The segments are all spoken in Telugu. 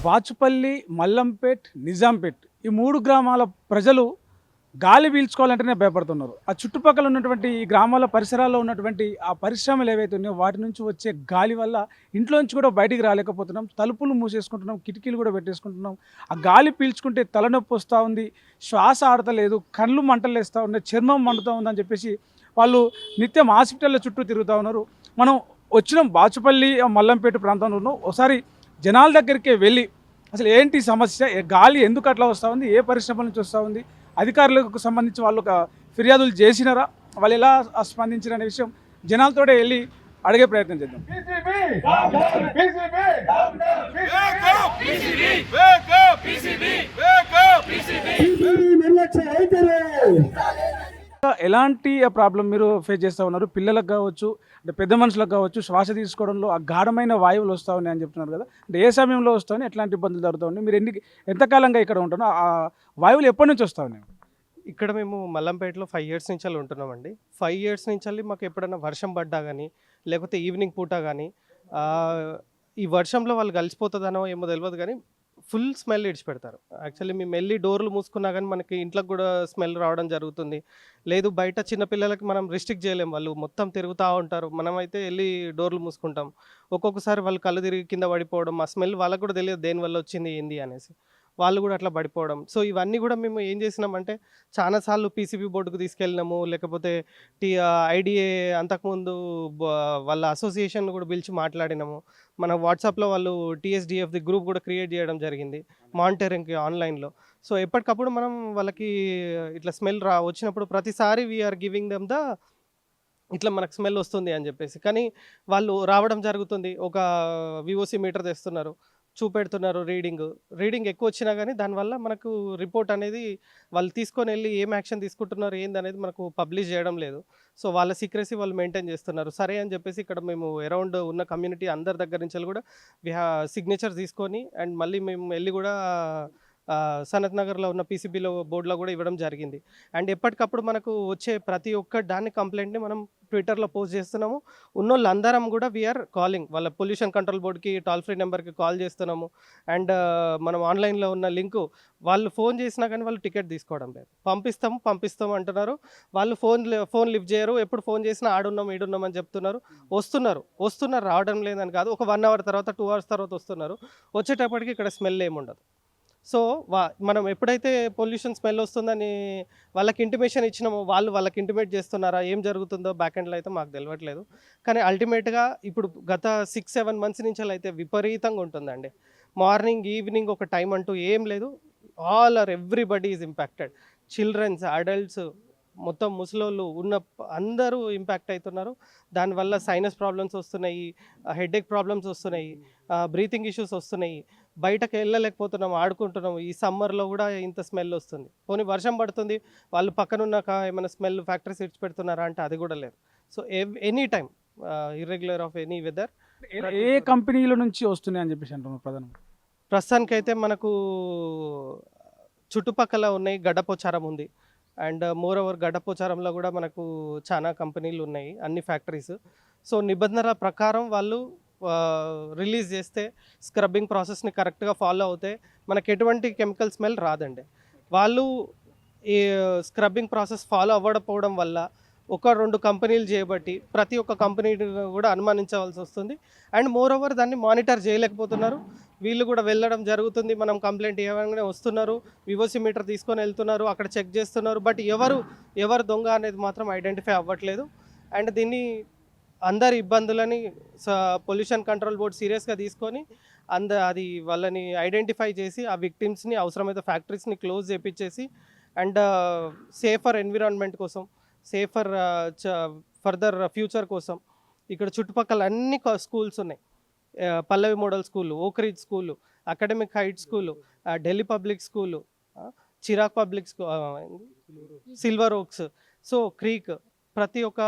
బాచుపల్లి, మల్లంపేట్, నిజాంపేట్ ఈ 3 గ్రామాల ప్రజలు గాలి పీల్చుకోవాలంటేనే భయపడుతున్నారు. ఆ చుట్టుపక్కల ఉన్నటువంటి ఈ గ్రామాల పరిసరాల్లో ఉన్నటువంటి ఆ పరిశ్రమలు ఏవైతే ఉన్నాయో వాటి నుంచి వచ్చే గాలి వల్ల ఇంట్లోంచి కూడా బయటికి రాలేకపోతున్నాం. తలుపులు మూసేసుకుంటున్నాం, కిటికీలు కూడా పెట్టేసుకుంటున్నాం. ఆ గాలి పీల్చుకుంటే తలనొప్పి వస్తూ ఉంది, శ్వాస ఆడతలేదు, కళ్ళు మంటలేస్తూ ఉన్నాయి, చర్మం మండుతూ ఉందని చెప్పేసి వాళ్ళు నిత్యం హాస్పిటల్ల చుట్టూ తిరుగుతూ ఉన్నారు. మనం వచ్చినాం బాచుపల్లి, మల్లంపేట ప్రాంతంలో ఉన్నాం. ఒకసారి జనాల దగ్గరికి వెళ్ళి అసలు ఏంటి సమస్య, గాలి ఎందుకు అట్లా వస్తూ ఉంది, ఏ పరిశ్రమల నుంచి వస్తూ ఉంది, అధికారులకు సంబంధించి వాళ్ళు ఫిర్యాదులు చేసినారా, వాళ్ళు ఎలా స్పందించిన అనే విషయం జనాలతోటే వెళ్ళి అడిగే ప్రయత్నం చేద్దాం. ఎలాంటి ప్రాబ్లం మీరు ఫేస్ చేస్తూ ఉన్నారు? పిల్లలకు కావచ్చు, అంటే పెద్ద మనుషులకు కావచ్చు, శ్వాస తీసుకోవడంలో ఆ గాఢమైన వాయువులు వస్తూ ఉన్నాయి అని చెప్తున్నారు కదా, అంటే ఏ సమయంలో వస్తాయని, ఎట్లాంటి ఇబ్బందులు జరుగుతూ ఉన్నాయి, మీరు ఎంతకాలంగా ఇక్కడ ఉంటున్నా, ఆ వాయువులు ఎప్పటి నుంచి వస్తూ ఉన్నాయి? ఇక్కడ మేము మల్లంపేటలో 5 ఇయర్స్ నుంచి ఉంటున్నామండి. 5 ఇయర్స్ నుంచి మాకు ఎప్పుడైనా వర్షం పడ్డా కానీ, లేకపోతే ఈవినింగ్ పూట కానీ, ఈ వర్షంలో వాళ్ళు కలిసిపోతుందనో ఏమో తెలియదు కానీ ఫుల్ స్మెల్ ఇడిచిపెడతారు. యాక్చువల్లీ మేము వెళ్ళి డోర్లు మూసుకున్నా కానీ మనకి ఇంట్లోకి కూడా స్మెల్ రావడం జరుగుతుంది. లేదు బయట చిన్నపిల్లలకి మనం రిస్ట్రిక్ట్ చేయలేం, వాళ్ళు మొత్తం తిరుగుతూ ఉంటారు. మనమైతే వెళ్ళి డోర్లు మూసుకుంటాం. ఒక్కొక్కసారి వాళ్ళు కళ్ళు తిరిగి కింద పడిపోవడం, ఆ స్మెల్ వాళ్ళకు కూడా తెలియదు దేనివల్ల వచ్చింది ఏంది అనేసి, వాళ్ళు కూడా అట్లా పడిపోవడం. సో ఇవన్నీ కూడా మేము ఏం చేసినామంటే చాలాసార్లు పీసీబీ బోర్డుకు తీసుకెళ్ళినాము, లేకపోతే ఐడిఏ అంతకుముందు వాళ్ళ అసోసియేషన్ కూడా పిలిచి మాట్లాడినాము. మన వాట్సాప్లో వాళ్ళు టీఎస్డిఎఫ్ది గ్రూప్ కూడా క్రియేట్ చేయడం జరిగింది మానిటరింగ్కి ఆన్లైన్లో. సో ఎప్పటికప్పుడు మనం వాళ్ళకి ఇట్లా స్మెల్ వచ్చినప్పుడు ప్రతిసారి వీఆర్ గివింగ్ దెమ్ ఇట్లా మనకు స్మెల్ వస్తుంది అని చెప్పేసి, కానీ వాళ్ళు రావడం జరుగుతుంది. ఒక విఓసి మీటర్ తెస్తున్నారు, చూపెడుతున్నారు, రీడింగ్ ఎక్కువ వచ్చినా కానీ దానివల్ల మనకు రిపోర్ట్ అనేది వాళ్ళు తీసుకొని వెళ్ళి ఏం యాక్షన్ తీసుకుంటున్నారు ఏందనేది మనకు పబ్లిష్ చేయడం లేదు. సో వాళ్ళ సీక్రెసీ వాళ్ళు మెయింటైన్ చేస్తున్నారు. సరే అని చెప్పేసి ఇక్కడ మేము అరౌండ్ ఉన్న కమ్యూనిటీ అందరి దగ్గర నుంచి కూడా సిగ్నేచర్ తీసుకొని అండ్ మళ్ళీ మేము వెళ్ళి కూడా సనత్ నగర్లో ఉన్న పీసీబీలో బోర్డులో కూడా ఇవ్వడం జరిగింది. అండ్ ఎప్పటికప్పుడు మనకు వచ్చే ప్రతి ఒక్క దాని కంప్లైంట్ని మనం ట్విట్టర్లో పోస్ట్ చేస్తున్నాము. ఉన్నోళ్ళందరం కూడా వీఆర్ కాలింగ్ వాళ్ళ పొల్యూషన్ కంట్రోల్ బోర్డుకి టోల్ ఫ్రీ నెంబర్కి కాల్ చేస్తున్నాము. అండ్ మనం ఆన్లైన్లో ఉన్న లింకు వాళ్ళు ఫోన్ చేసినా కానీ వాళ్ళు టికెట్ తీసుకోవడం లేదు. పంపిస్తాం అంటున్నారు. వాళ్ళు ఫోన్ లిఫ్ట్ చేయరు. ఎప్పుడు ఫోన్ చేసినా ఈడున్నాం అని చెప్తున్నారు. వస్తున్నారు రావడం లేదని కాదు, ఒక 1 అవర్ తర్వాత 2 అవర్స్ తర్వాత వస్తున్నారు. వచ్చేటప్పటికి ఇక్కడ స్మెల్ ఏముండదు. సో మనం ఎప్పుడైతే పొల్యూషన్ స్మెల్ వస్తుందని వాళ్ళకి ఇంటిమేషన్ ఇచ్చినామో వాళ్ళకి ఇంటిమేట్ చేస్తున్నారా, ఏం జరుగుతుందో బ్యాక్ ఎండ్లో అయితే మాకు తెలియట్లేదు. కానీ అల్టిమేట్గా ఇప్పుడు గత 6-7 మంత్స్ నుంచి అయితే విపరీతంగా ఉంటుందండి. మార్నింగ్ ఈవినింగ్ ఒక టైం అంటూ ఏం లేదు. Everybody is impacted. Childrens, adults, మొత్తం ముసలోళ్ళు ఉన్న అందరూ ఇంపాక్ట్ అవుతున్నారు. దానివల్ల సైనస్ ప్రాబ్లమ్స్ వస్తున్నాయి, హెడేక్ ప్రాబ్లమ్స్ వస్తున్నాయి, బ్రీతింగ్ ఇష్యూస్ వస్తున్నాయి. బయటకు వెళ్ళలేకపోతున్నాం, ఆడుకుంటున్నాం. ఈ సమ్మర్లో కూడా ఇంత స్మెల్ వస్తుంది. పోనీ వర్షం పడుతుంది, వాళ్ళు పక్కనున్న ఏమైనా స్మెల్ ఫ్యాక్టరీస్ ఇడిచిపెడుతున్నారా అంటే అది కూడా లేదు. So any time irregular of any weather. ఏ కంపెనీల నుంచి వస్తున్నాయి అని చెప్పేసి అంటున్నారు ప్రధానంగా? ప్రస్తుతానికైతే మనకు చుట్టుపక్కల ఉన్నాయి, గడ్డపోచారం ఉంది. అండ్ మోర్ ఓవర్ గడ్డపోచారంలో కూడా మనకు చాలా కంపెనీలు ఉన్నాయి, అన్ని ఫ్యాక్టరీస్. సో నిబంధనల ప్రకారం వాళ్ళు రిలీజ్ చేస్తే, స్క్రబ్బింగ్ ప్రాసెస్ని కరెక్ట్గా ఫాలో అవుతే మనకు ఎటువంటి కెమికల్ స్మెల్ రాదండి. వాళ్ళు ఈ స్క్రబ్బింగ్ ప్రాసెస్ ఫాలో అవ్వకపోవడం వల్ల 1-2 కంపెనీలు చేయబట్టి ప్రతి ఒక్క కంపెనీ కూడా అనుమానించవలసి వస్తుంది. అండ్ మోర్ ఓవర్ దాన్ని మానిటర్ చేయలేకపోతున్నారు. వీళ్ళు కూడా వెళ్ళడం జరుగుతుంది, మనం కంప్లైంట్ ఇవ్వగానే వస్తున్నారు, వివోసి మీటర్ తీసుకొని వెళ్తున్నారు, అక్కడ చెక్ చేస్తున్నారు. బట్ ఎవరు దొంగ అనేది మాత్రం ఐడెంటిఫై అవ్వట్లేదు. అండ్ దీన్ని అందరి ఇబ్బందులని పొల్యూషన్ కంట్రోల్ బోర్డ్ సీరియస్గా తీసుకొని అది వాళ్ళని ఐడెంటిఫై చేసి ఆ విక్టిమ్స్ని అవసరమైతే ఫ్యాక్టరీస్ని క్లోజ్ చేయించేసి అండ్ సేఫర్ ఎన్విరాన్మెంట్ కోసం, సేఫర్ ఫర్దర్ ఫ్యూచర్ కోసం ఇక్కడ చుట్టుపక్కల అన్ని స్కూల్స్ ఉన్నాయి. Pallavi model school, Oakridge school, academic height school, Delhi public school, Chirec public school, silver oaks, so క్రీక్, ప్రతి ఒక్క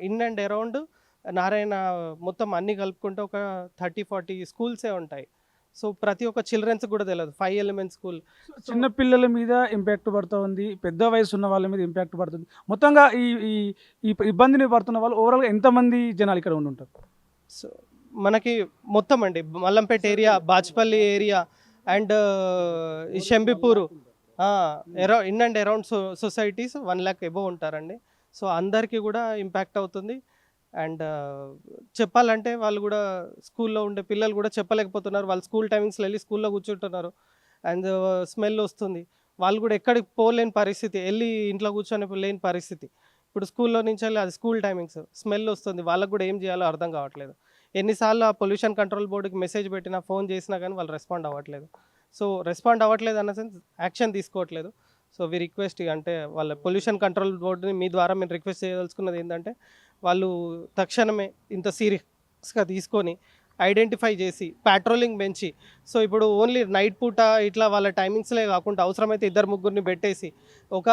ఇన్ అండ్ అరౌండ్ నారాయణ మొత్తం అన్నీ కలుపుకుంటే ఒక 30-40 స్కూల్సే ఉంటాయి. సో ప్రతి ఒక్క చిల్డ్రన్స్ కూడా తెలియదు. 5 ఎలిమెంట్ స్కూల్. చిన్న పిల్లల మీద ఇంపాక్ట్ పడుతూ ఉంది, పెద్ద వయసు ఉన్న వాళ్ళ మీద ఇంపాక్ట్ పడుతుంది. మొత్తంగా ఈ ఈ ఇబ్బందిని పడుతున్న వాళ్ళు ఓవరాల్గా ఎంతమంది జనాలు ఇక్కడ ఉండి ఉంటారు? సో మనకి మొత్తం అండి Mallampet area, Bachupally area and Shambipur in and around societies 1 lakh above ఉంటారండి. సో అందరికీ కూడా ఇంపాక్ట్ అవుతుంది. అండ్ చెప్పాలంటే వాళ్ళు కూడా స్కూల్లో ఉండే పిల్లలు కూడా చెప్పలేకపోతున్నారు. వాళ్ళు స్కూల్ టైమింగ్స్లో వెళ్ళి స్కూల్లో కూర్చుంటున్నారు అండ్ స్మెల్ వస్తుంది. వాళ్ళు కూడా ఎక్కడికి పోలేని పరిస్థితి, వెళ్ళి ఇంట్లో కూర్చొని లేని పరిస్థితి. ఇప్పుడు స్కూల్లో నుంచి వెళ్ళి అది స్కూల్ టైమింగ్స్ స్మెల్ వస్తుంది. వాళ్ళకు కూడా ఏం చేయాలో అర్థం కావట్లేదు. ఎన్నిసార్లు ఆ పొల్యూషన్ కంట్రోల్ బోర్డుకి మెసేజ్ పెట్టినా, ఫోన్ చేసినా కానీ వాళ్ళు రెస్పాండ్ అవ్వట్లేదు. సో రెస్పాండ్ అవ్వట్లేదు అన్న సెన్స్ యాక్షన్ తీసుకోవట్లేదు. సో వి రిక్వెస్ట్ అంటే వాళ్ళ పొల్యూషన్ కంట్రోల్ బోర్డుని మీ ద్వారా మేము రిక్వెస్ట్ చేయదలుచుకున్నది ఏంటంటే వాళ్ళు తక్షణమే ఇంత సీరియస్గా తీసుకొని ఐడెంటిఫై చేసి ప్యాట్రోలింగ్ పెంచి, సో ఇప్పుడు ఓన్లీ నైట్ పూట ఇట్లా వాళ్ళ టైమింగ్స్లే కాకుండా అవసరమైతే 2-3 పెట్టేసి ఒక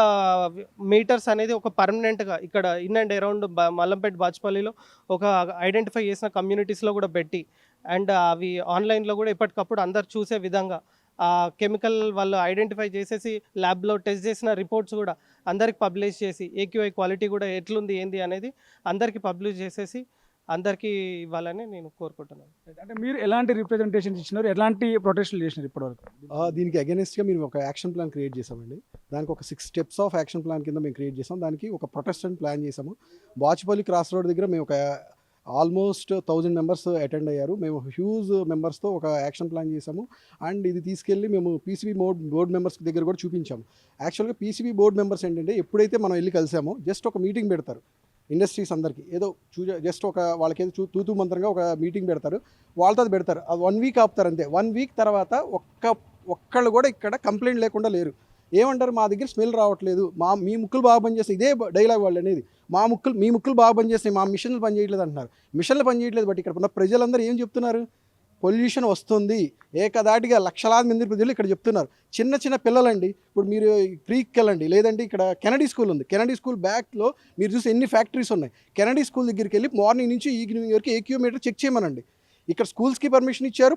మీటర్స్ అనేది ఒక పర్మనెంట్గా ఇక్కడ ఇన్ అండ్ అరౌండ్ మల్లంపేట బాచ్పల్లిలో ఒక ఐడెంటిఫై చేసిన కమ్యూనిటీస్లో కూడా పెట్టి అండ్ అవి ఆన్లైన్లో కూడా ఎప్పటికప్పుడు అందరు చూసే విధంగా ఆ కెమికల్ వాళ్ళు ఐడెంటిఫై చేసేసి ల్యాబ్లో టెస్ట్ చేసిన రిపోర్ట్స్ కూడా అందరికి పబ్లిష్ చేసి ఏక్యూఐ క్వాలిటీ కూడా ఎట్లుంది ఏంది అనేది అందరికీ పబ్లిష్ చేసేసి అందరికీ ఇవ్వాలని నేను కోరుకుంటున్నాను. అంటే మీరు ఎలాంటి రిప్రజెంటేషన్ ఇచ్చినారు, ఎలాంటి ప్రొటెస్టులు చేసినారు ఇప్పటివరకు? దీనికి అగెనిస్ట్గా మేము ఒక యాక్షన్ ప్లాన్ క్రియేట్ చేసామండి. దానికి ఒక 6 steps ఆఫ్ యాక్షన్ ప్లాన్ కింద మేము క్రియేట్ చేసాం. దానికి ఒక ప్రొటెస్ట్ ప్లాన్ చేసాము. బాచుపల్లి క్రాస్ రోడ్ దగ్గర మేము ఒక ఆల్మోస్ట్ 1000 members అటెండ్ అయ్యారు. మేము హ్యూజ్ మెంబర్స్తో ఒక యాక్షన్ ప్లాన్ చేసాము. అండ్ ఇది తీసుకెళ్ళి మేము పీసీబీ బోర్డ్ మెంబర్స్ దగ్గర కూడా చూపించాము. యాక్చువల్గా పీసీబీ బోర్డ్ మెంబర్స్ ఏంటంటే ఎప్పుడైతే మనం వెళ్ళి కలిసామో జస్ట్ ఒక మీటింగ్ పెడతారు ఇండస్ట్రీస్ అందరికీ. ఏదో జస్ట్ ఒక వాళ్ళకి ఏదో తూతూ మంత్రంగా ఒక మీటింగ్ పెడతారు, వాళ్ళతో అది పెడతారు. అది 1 week ఆపుతారు అంతే. 1 week తర్వాత ఒక్కళ్ళు కూడా ఇక్కడ కంప్లైంట్ లేకుండా లేరు. ఏమంటారు, మా దగ్గర స్మెల్ రావట్లేదు, మీ ముక్కులు బాగా పనిచేస్తాయి. ఇదే డైలాగ్ వాళ్ళు అనేది, మీ ముక్కులు బాగా పనిచేస్తాయి, మా మిషన్లు పనిచేయట్లేదు అంటున్నారు. మిషన్లు పనిచేయట్లేదు, బట్ ఇక్కడ ఉన్న ప్రజలందరూ ఏం చెప్తున్నారు, పొల్యూషన్ వస్తుంది ఏకదాటిగా. లక్షలాది మంది ప్రజలు ఇక్కడ చెప్తున్నారు. చిన్న చిన్న పిల్లలండి. ఇప్పుడు మీరు క్రీక్కి వెళ్ళండి, లేదంటే ఇక్కడ కెనడీ స్కూల్ ఉంది. కెనడీ స్కూల్ బ్యాక్లో మీరు చూసి ఎన్ని ఫ్యాక్టరీస్ ఉన్నాయి. కెనడీ స్కూల్ దగ్గరికి వెళ్ళి మార్నింగ్ నుంచి ఈవినింగ్ వరకు ఏక్యూమీటర్ చెక్ చేయమనండి. ఇక్కడ స్కూల్స్కి పర్మిషన్ ఇచ్చారు,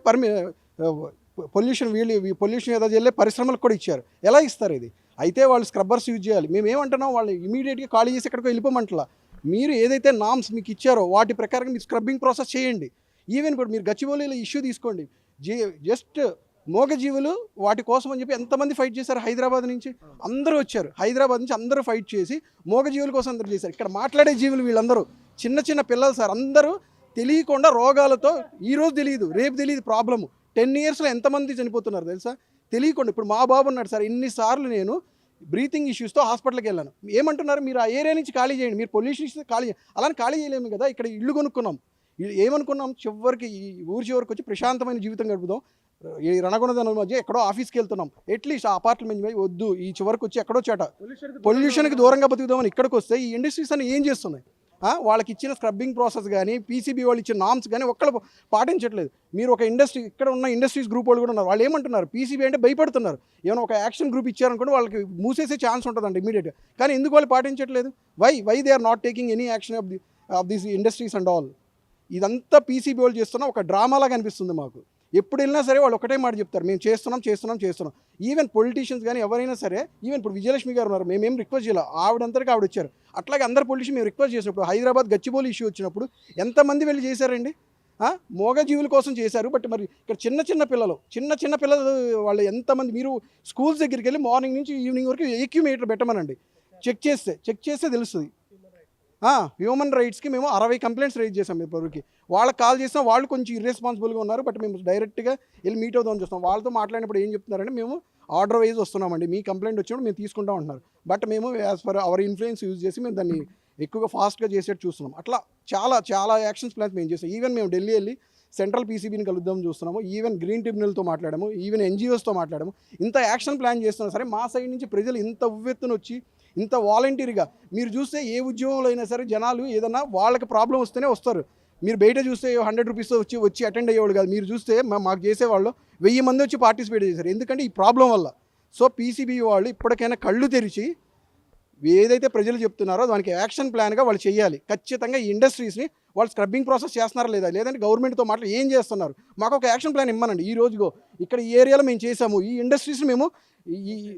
పొల్యూషన్ ఏదో వెళ్ళే పరిశ్రమలకు కూడా ఇచ్చారు. ఎలా ఇస్తారు ఇది? అయితే వాళ్ళు స్క్రబ్బర్స్ యూజ్ చేయాలి. మేము ఏమంటున్నాం, వాళ్ళు ఇమీడియట్గా ఖాళీ చేసి ఎక్కడికో వెళ్ళిపోమంటలా. మీరు ఏదైతే నామ్స్ మీకు ఇచ్చారో వాటి ప్రకారంగా మీరు స్క్రబ్బింగ్ ప్రాసెస్ చేయండి. ఈవెన్ ఇప్పుడు మీరు గచ్చిబౌలిలో ఇష్యూ తీసుకోండి, జస్ట్ మూగజీవులు వాటి కోసం అని చెప్పి ఎంతమంది ఫైట్ చేశారు. హైదరాబాద్ నుంచి అందరూ వచ్చారు, హైదరాబాద్ నుంచి అందరూ ఫైట్ చేసి మూగజీవుల కోసం అందరూ చేశారు. ఇక్కడ మాట్లాడే జీవులు వీళ్ళందరూ చిన్న చిన్న పిల్లలు సార్. అందరూ తెలియకుండా రోగాలతో, ఈరోజు తెలియదు రేపు తెలియదు ప్రాబ్లము. 10 yearsలో ఎంతమంది చనిపోతున్నారు తెలుసా, తెలియకుండా. ఇప్పుడు మా బాబు ఉన్నాడు సార్, ఇన్నిసార్లు నేను బ్రీతింగ్ ఇష్యూస్తో హాస్పిటల్కి వెళ్ళాను. ఏమంటున్నారు, మీరు ఆ ఏరియా నుంచి ఖాళీ చేయండి, మీరు పొల్యూషన్ ఇస్తే ఖాళీ చేయండి. అలానే ఖాళీ చేయలేము కదా. ఇక్కడ ఇల్లు కొనుక్కున్నాం, ఏమనుకున్నాం, చివరికి ఈ ఊరి చివరికి వచ్చి ప్రశాంతమైన జీవితం గడుపుదాం. ఈ రణగుణదనం మధ్య ఎక్కడో ఆఫీస్కి వెళ్తున్నాం, అట్లీస్ట్ ఆ అపార్ట్మెంట్ వద్దు, ఈ చివరికి వచ్చి ఎక్కడో చాట పొల్యూషన్కి దూరంగా బతుకుదామని ఇక్కడికి వస్తే ఈ ఇండస్ట్రీస్ అని ఏం చేస్తున్నాయి? వాళ్ళకి ఇచ్చిన స్క్రబ్బింగ్ ప్రాసెస్ కానీ, పీసీబీ వాళ్ళు ఇచ్చిన నామ్స్ కానీ ఒక్కళ్ళు పాటించట్లేదు. మీరు ఒక ఇండస్ట్రీ, ఇక్కడ ఉన్న ఇండస్ట్రీస్ గ్రూప్ వాళ్ళు కూడా ఉన్నారు. వాళ్ళు ఏమంటున్నారు, పీసీబీ అంటే భయపడుతున్నారు. ఏమైనా ఒక యాక్షన్ గ్రూప్ ఇచ్చారనుకోండి వాళ్ళకి మూసేసే ఛాన్స్ ఉంటుందండి ఇమీడియట్గా. కానీ ఎందుకు వాళ్ళు పాటించట్లేదు? Why they are not taking any action of these industries and all. ఇదంతా పీసీబీ వాళ్ళు చేస్తున్న ఒక డ్రామాలాగా అనిపిస్తుంది మాకు. ఎప్పుడు వెళ్ళినా సరే వాళ్ళు ఒకటే మాట చెప్తారు, మేము చేస్తున్నాం. ఈవెన్ పొలిటీషియన్స్ కానీ ఎవరైనా సరే, ఈవెన్ ఇప్పుడు విజయలక్ష్మి గారు ఉన్నారు, మేమేం రిక్వెస్ట్ చేయాలి, ఆవిడంతరికి ఆవిడ వచ్చారు. అట్లాగే అందరు పొలిటీషియన్ మేము రిక్వెస్ట్ చేసినప్పుడు, హైదరాబాద్ గచ్చిబౌలి ఇష్యూ వచ్చినప్పుడు ఎంతమంది వెళ్ళి చేశారండి? మూగజీవుల కోసం చేశారు. బట్ మరి ఇక్కడ చిన్న పిల్లలు వాళ్ళు ఎంతమంది, మీరు స్కూల్స్ దగ్గరికి వెళ్ళి మార్నింగ్ నుంచి ఈవినింగ్ వరకు ఏక్యూమీటర్ పెట్టమనండి, చెక్ చేస్తే తెలుస్తుంది. హ్యూమన్ రైట్స్కి మేము 60 కంప్లైంట్స్ రైజ్ చేసాం ఇప్పటివరకు. వాళ్ళకి కాల్ చేసినా వాళ్ళు కొంచెం ఇర్రెస్పాన్సిబుల్గా ఉన్నారు. బట్ మేము డైరెక్ట్గా వెళ్ళి మీట్ అవుదామని చూస్తాం. వాళ్ళతో మాట్లాడినప్పుడు ఏం చెప్తున్నారంటే, మేము ఆర్డర్ వైజ్ వస్తున్నామండి, మీ కంప్లైంట్ వచ్చినప్పుడు మేము తీసుకుంటాం అంటున్నారు. బట్ మేము as per our influence use చేసి మేము దాన్ని ఎక్కువగా ఫాస్ట్గా చేసేట్టు చూస్తున్నాం. అట్లా చాలా యాక్షన్స్ ప్లాన్స్ మేము చేస్తాం. ఈవెన్ మేము ఢిల్లీ వెళ్ళి సెంట్రల్ పీసీబీని కలుద్దాం చూస్తున్నాము, ఈవెన్ గ్రీన్ ట్రిబ్యునల్తో మాట్లాడాము, ఈవెన్ NGOస్తో మాట్లాడాము. ఇంత యాక్షన్ ప్లాన్ చేస్తున్నా సరే మా సైడ్ నుంచి ప్రజలు ఇంత ఉవ్వెత్తున వచ్చి ఇంత వాలంటీర్గా, మీరు చూస్తే ఏ ఉద్యోగంలో అయినా సరే జనాలు ఏదన్నా వాళ్ళకి ప్రాబ్లం వస్తేనే వస్తారు. మీరు బయట చూస్తే 100 రూపీస్తో వచ్చి అటెండ్ అయ్యేవాళ్ళు కాదు. మీరు చూస్తే మాకు చేసేవాళ్ళు 1000 మంది వచ్చి పార్టిసిపేట్ చేశారు, ఎందుకంటే ఈ ప్రాబ్లం వల్ల. సో పీసీబీ వాళ్ళు ఇప్పటికైనా కళ్ళు తెరిచి ఏదైతే ప్రజలు చెప్తున్నారో దానికి యాక్షన్ ప్లాన్గా వాళ్ళు చేయాలి. ఖచ్చితంగా ఈ ఇండస్ట్రీస్ని వాళ్ళు స్క్రబ్బింగ్ ప్రాసెస్ చేస్తున్నారా లేదంటే గవర్నమెంట్తో మాట్లాడి ఏం చేస్తున్నారు, మాకు ఒక యాక్షన్ ప్లాన్ ఇమ్మనండి. ఈ రోజుగో ఇక్కడ ఈ ఏరియాలో మేము చేసాము, ఈ ఇండస్ట్రీస్ని మేము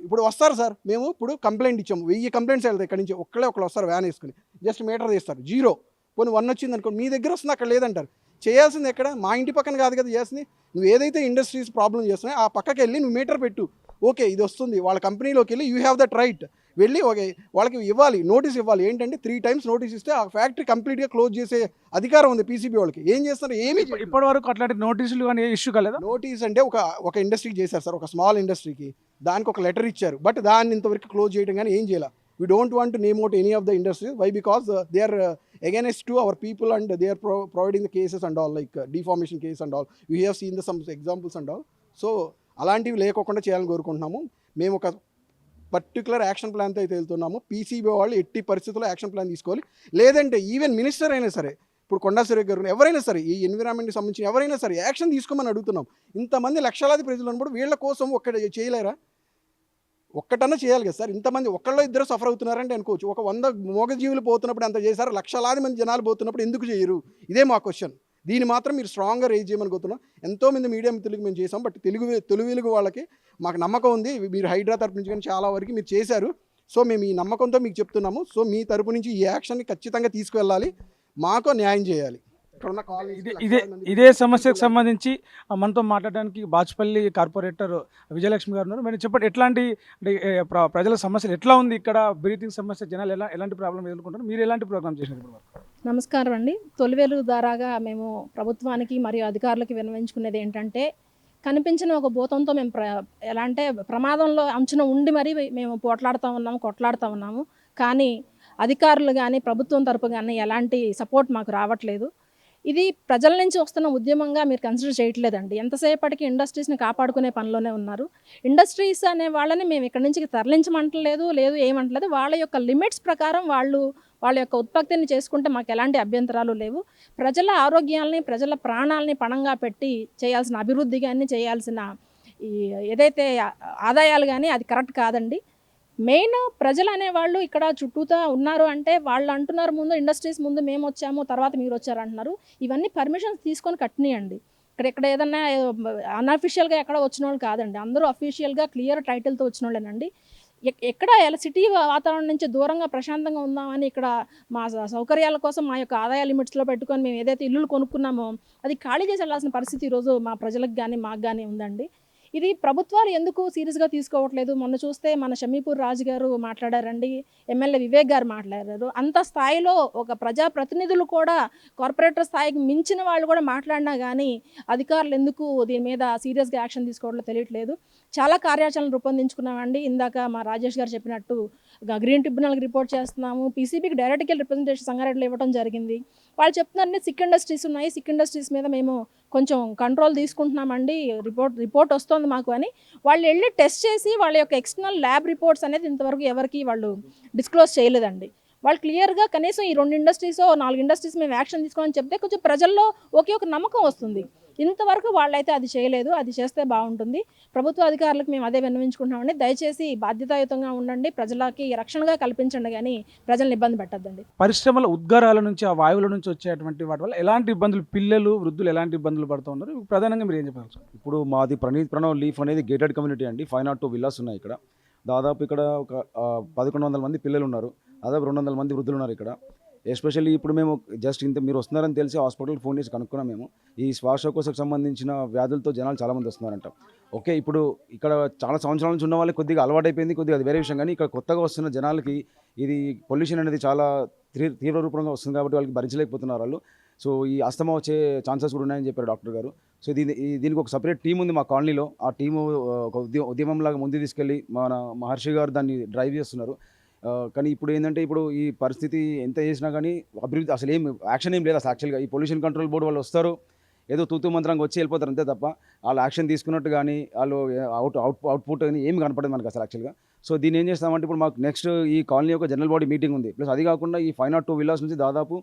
ఇప్పుడు వస్తారు సార్, మేము ఇప్పుడు కంప్లైంట్ ఇచ్చాము, 1000 కంప్లైంట్స్ వెళ్తాయి ఇక్కడ నుంచి, ఒకళ్ళు వస్తారు వ్యాన్ వేసుకుని, జస్ట్ మీటర్ తీస్తారు, 0. పోనీ 1 వచ్చింది అనుకో, మీ దగ్గర వస్తుంది అక్కడ లేదంటారు. చేయాల్సింది ఎక్కడ? మా ఇంటి పక్కన కాదు కదా చేయాల్సింది. నువ్వు ఏదైతే ఇండస్ట్రీస్ ప్రాబ్లం చేస్తున్నాయో ఆ పక్కకి వెళ్ళి నువ్వు మీటర్ పెట్టు. ఓకే ఇది వస్తుంది, వాళ్ళ కంపెనీలోకి వెళ్ళి యూ హ్యావ్ దట్ రైట్, వెళ్ళి ఓకే వాళ్ళకి ఇవ్వాలి, నోటీస్ ఇవ్వాలి. ఏంటంటే 3 times నోటీస్ ఇస్తే ఆ ఫ్యాక్టరీ కంప్లీట్గా క్లోజ్ చేసే అధికారం ఉంది పీసీబీ వాళ్ళకి. ఏం చేస్తారు? ఏమీ ఇప్పటి వరకు అట్లాంటి నోటీసులు కానీ ఏ ఇష్యూ కాలేదా? నోటీస్ అంటే ఒక ఇండస్ట్రీకి చేశారు సార్, ఒక స్మాల్ ఇండస్ట్రీకి, దానికి ఒక లెటర్ ఇచ్చారు. బట్ దాన్ని ఇంతవరకు క్లోజ్ చేయడం కానీ ఏం చేయాలి. We don't want to name out any of the industries. Why? Because they are against to our people and they are providing the cases and all, like deformation case and all. We have seen some examples and all. So అలాంటివి లేకోకుండా చేయాలని కోరుకుంటున్నాము. మేము ఒక పర్టికులర్ యాక్షన్ ప్లాన్తో అయితే వెళ్తున్నాము. పీసీబీ వాళ్ళు ఎట్టి పరిస్థితుల్లో యాక్షన్ ప్లాన్ తీసుకోవాలి. లేదంటే ఈవెన్ మినిస్టర్ అయినా సరే, ఇప్పుడు కొండా సురేఖ గారు ఎవరైనా సరే, ఈ ఎన్విరాన్మెంట్కి సంబంధించిన ఎవరైనా సరే యాక్షన్ తీసుకోమని అడుగుతున్నాం. ఇంతమంది లక్షలాది ప్రజలు ఉన్నప్పుడు వీళ్ళ కోసం ఒక్కడ చేయలేరా? ఒక్కటన్నా చేయాలి కదా సార్. ఇంతమంది ఒక్కళ్ళో ఇద్దరు సఫర్ అవుతున్నారంటే అనుకోవచ్చు. ఒక 100 మూగజీవులు పోతున్నప్పుడు అంత చేశారు, లక్షలాది మంది జనాలు పోతున్నప్పుడు ఎందుకు చేయరు? ఇదే మా క్వశ్చన్. దీన్ని మాత్రం మీరు స్ట్రాంగ్గా రేజ్ చేయమని కోరుతున్నాం. ఎంతోమంది మీడియా మిత్రులకి మేము చేసాం, బట్ తెలుగు వెలుగు వాళ్ళకి మాకు నమ్మకం ఉంది. మీరు హైడ్రా తరపు నుంచి కానీ చాలా వరకు మీరు చేశారు. సో మేము ఈ నమ్మకంతో మీకు చెప్తున్నాము. సో మీ తరపు నుంచి ఈ యాక్షన్ని ఖచ్చితంగా తీసుకువెళ్ళాలి, మాకు న్యాయం చేయాలి. ఇదే సమస్యకు సంబంధించి మనతో మాట్లాడడానికి బాచుపల్లి కార్పొరేటర్ విజయలక్ష్మి గారు ఉన్నారు. మీరు చెప్పండి, ఎట్లాంటి అంటే ప్రజల సమస్యలు ఎట్లా ఉంది ఇక్కడ? బ్రీతింగ్ సమస్య, జనాలు ఎలాంటి ప్రాబ్లం ఎదుర్కొంటారు? మీరు ఎలాంటి ప్రోగ్రామ్ చేసినారు? నమస్కారం అండి. తొలివేలు ద్వారాగా మేము ప్రభుత్వానికి మరియు అధికారులకి విన్నవించుకునేది ఏంటంటే, కనిపించిన ఒక భూతంతో మేము ఎలా అంటే ప్రమాదంలో అంచున ఉండి మరీ మేము కొట్లాడుతూ ఉన్నాము. కానీ అధికారులు కానీ ప్రభుత్వం తరపు కానీ ఎలాంటి సపోర్ట్ మాకు రావట్లేదు. ఇది ప్రజల నుంచి వస్తున్న ఉద్యమంగా మీరు కన్సిడర్ చేయట్లేదండి. ఎంతసేపటికి ఇండస్ట్రీస్ని కాపాడుకునే పనిలోనే ఉన్నారు. ఇండస్ట్రీస్ అనే వాళ్ళని మేము ఇక్కడి నుంచి తరలించమంటలేదు, ఏమంటలేదు. వాళ్ళ యొక్క లిమిట్స్ ప్రకారం వాళ్ళ యొక్క ఉత్పత్తిని చేసుకుంటే మాకు ఎలాంటి అభ్యంతరాలు లేవు. ప్రజల ఆరోగ్యాలని, ప్రజల ప్రాణాలని పణంగా పెట్టి చేయాల్సిన అభివృద్ధి కానీ, చేయాల్సిన ఈ ఏదైతే ఆదాయాలు కానీ అది కరెక్ట్ కాదండి. మెయిన్ ప్రజలు అనేవాళ్ళు ఇక్కడ చుట్టూతా ఉన్నారు అంటే వాళ్ళు అంటున్నారు, ముందు ఇండస్ట్రీస్ ముందు మేము వచ్చాము, తర్వాత మీరు వచ్చారు అంటున్నారు. ఇవన్నీ పర్మిషన్స్ తీసుకొని కట్టినాయండి. ఇక్కడ ఏదన్నా అన్అఫీషియల్గా ఎక్కడ వచ్చిన వాళ్ళు కాదండి. అందరూ అఫీషియల్గా క్లియర్ టైటిల్తో వచ్చిన వాళ్ళేనండి. ఎక్కడ సిటీ వాతావరణం నుంచి దూరంగా ప్రశాంతంగా ఉందామని ఇక్కడ మా సౌకర్యాల కోసం మా యొక్క ఆదాయ లిమిట్స్లో పెట్టుకొని మేము ఏదైతే ఇల్లులు కొనుక్కున్నామో అది ఖాళీ చేసి వెళ్ళాల్సిన పరిస్థితి ఈరోజు మా ప్రజలకు కానీ మాకు కానీ ఉందండి. ఇది ప్రభుత్వాలు ఎందుకు సీరియస్గా తీసుకోవట్లేదు? మొన్న చూస్తే మన షమీపూర్ రాజు గారు మాట్లాడారండి, ఎమ్మెల్యే వివేక్ గారు మాట్లాడారు. అంత స్థాయిలో ఒక ప్రజాప్రతినిధులు కూడా కార్పొరేటర్ స్థాయికి మించిన వాళ్ళు కూడా మాట్లాడినా కానీ అధికారులు ఎందుకు దీని మీద సీరియస్గా యాక్షన్ తీసుకోవడంలో తెలియట్లేదు. చాలా కార్యాచరణ రూపొందించుకున్నామండి. ఇందాక మా రాజేష్ గారు చెప్పినట్టు గ్రీన్ ట్రిబ్యునల్కి రిపోర్ట్ చేస్తున్నాము. పీసీబీకి డైరెక్ట్గా రిప్రజెంటేషన్ సంగారెడ్డిలో ఇవ్వడం జరిగింది. వాళ్ళు చెప్తున్నారంటే సిక్ ఇండస్ట్రీస్ ఉన్నాయి, సిక్ ఇండస్ట్రీస్ మీద మేము కొంచెం కంట్రోల్ తీసుకుంటున్నామండి, రిపోర్ట్ వస్తుంది మాకు అని వాళ్ళు వెళ్ళి టెస్ట్ చేసి వాళ్ళ యొక్క ఎక్స్టర్నల్ ల్యాబ్ రిపోర్ట్స్ అనేది ఇంతవరకు ఎవరికి వాళ్ళు డిస్క్లోజ్ చేయలేదండి. వాళ్ళు క్లియర్గా కనీసం ఈ 2 ఇండస్ట్రీస్ 4 ఇండస్ట్రీస్ మేము యాక్షన్ తీసుకోవాలని చెప్తే కొంచెం ప్రజల్లో ఒకే ఒక నమ్మకం వస్తుంది. ఇంతవరకు వాళ్ళైతే అది చేయలేదు. అది చేస్తే బాగుంటుంది. ప్రభుత్వ అధికారులకు మేము అదే విన్నవించుకుంటున్నామండి. దయచేసి బాధ్యతాయుతంగా ఉండండి, ప్రజలకి రక్షణగా కల్పించండి, కానీ ప్రజల్ని ఇబ్బంది పెట్టద్దండి. పరిశ్రమల ఉద్గారాల నుంచి, ఆ వాయువుల నుంచి వచ్చేటువంటి వాటి వల్ల ఎలాంటి ఇబ్బందులు, పిల్లలు వృద్ధులు ఎలాంటి ఇబ్బందులు పడుతూ ఉన్నారు? ప్రధానంగా మీరు ఏం చెప్పారు? ఇప్పుడు మాది ప్రణవ్ లీఫ్ అనేది గేటెడ్ కమ్యూనిటీ అండి. 502 విల్లాస్ ఉన్నాయి ఇక్కడ. దాదాపు ఇక్కడ ఒక 1100 మంది పిల్లలు ఉన్నారు, దాదాపు 200 మంది వృద్ధులు ఉన్నారు ఇక్కడ. ఎస్పెషల్లీ ఇప్పుడు మేము జస్ట్ మీరు వస్తున్నారని తెలిసి హాస్పిటల్కి ఫోన్ చేసి కనుక్కున్నాం. మేము ఈ శ్వాసకోశకు సంబంధించిన వ్యాధులతో జనాలు చాలామంది వస్తున్నారంట. ఓకే, ఇప్పుడు ఇక్కడ చాలా సంవత్సరాల నుంచి ఉన్న వాళ్ళకి కొద్దిగా అలవాటైపోయింది, కొద్దిగా అది వేరే విషయం. కానీ ఇక్కడ కొత్తగా వస్తున్న జనాలకి ఇది పొల్యూషన్ అనేది చాలా తీవ్ర రూపంగా వస్తుంది కాబట్టి వాళ్ళకి భరించలేకపోతున్నారు వాళ్ళు. సో ఈ అస్తమా వచ్చే ఛాన్సెస్ కూడా ఉన్నాయని చెప్పారు డాక్టర్ గారు. సో దీనికి ఒక సపరేట్ టీం ఉంది మా కాలనీలో. ఆ టీము ఒక ఉద్యమంలాగా ముందు తీసుకెళ్ళి మన మహర్షి గారు దాన్ని డ్రైవ్ చేస్తున్నారు. కానీ ఇప్పుడు ఏంటంటే, ఇప్పుడు ఈ పరిస్థితి ఎంత చేసినా కానీ అభివృద్ధి అసలు యాక్షన్ ఏం లేదు అసలు. యాక్చువల్గా ఈ పొల్యూషన్ కంట్రోల్ బోర్డు వాళ్ళు వస్తారు, ఏదో తూతూ మంత్రంగా వచ్చి వెళ్ళిపోతారు అంతే తప్ప వాళ్ళు యాక్షన్ తీసుకున్నట్టు కానీ వాళ్ళు అవుట్పుట్ కానీ ఏమి కనపడదు మనకు అసలు యాక్చువల్గా. సో దీన్ని ఏం చేస్తామంటే, ఇప్పుడు మాకు నెక్స్ట్ ఈ కాలనీ యొక్క జనరల్ బాడీ మీటింగ్ ఉంది. ప్లస్ అది కాకుండా ఈ 502 విల్లాస్ నుంచి దాదాపు